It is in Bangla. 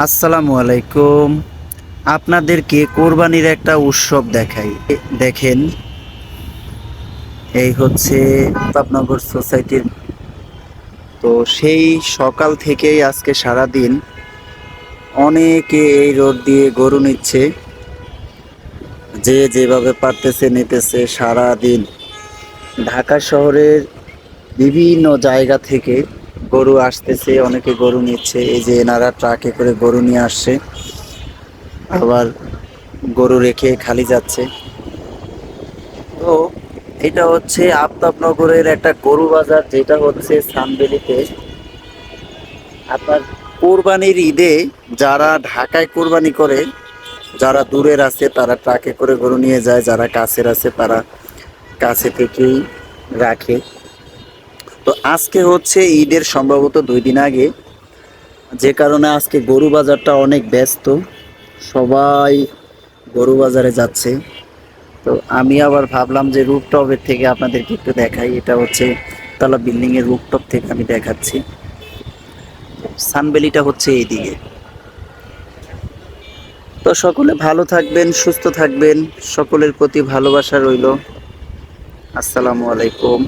আসসালামু আলাইকুম। আপনাদেরকে কোরবানির একটা উৎসব দেখাই। দেখেন, এই হচ্ছে প্রতাপনগর সোসাইটির। তো সেই সকাল থেকেই আজকে সারা দিন অনেকে এই রোড দিয়ে গরু নিচ্ছে, যে যেভাবে পারতেছে নিতেছে। সারা দিন ঢাকা শহরের বিভিন্ন জায়গা থেকে গরু আসতেছে, অনেকে গরু নিচ্ছে। এই যে এনারা ট্রাকে করে গরু নিয়ে আসছে, আবার গরু রেখে খালি যাচ্ছে। তো এটা হচ্ছে আফতাবনগরের একটা গরু বাজার, যেটা হচ্ছে সানবেলিতে। আপনার কোরবানির ঈদে যারা ঢাকায় কোরবানি করে, যারা দূরের আছে তারা ট্রাকে করে গরু নিয়ে যায়, যারা কাছের আছে তারা কাছে থেকেই রাখে। তো আজকে হচ্ছে ঈদের সম্ভবত 2 দিন আগে, যে কারণে আজকে গরু বাজারটা অনেক ব্যস্ত। সবাই গরু বাজারে যাচ্ছে। তো আমি আবার ভাবলাম যে রুফটপের থেকে আপনাদেরকে একটু দেখাই। এটা হচ্ছে তালা বিল্ডিং এর রুফটপ থেকে আমি দেখাচ্ছি। সানবেলিটা হচ্ছে এইদিকে। তো সকলে ভালো থাকবেন, সুস্থ থাকবেন। সকলের প্রতি ভালোবাসা রইল। আসসালামু আলাইকুম।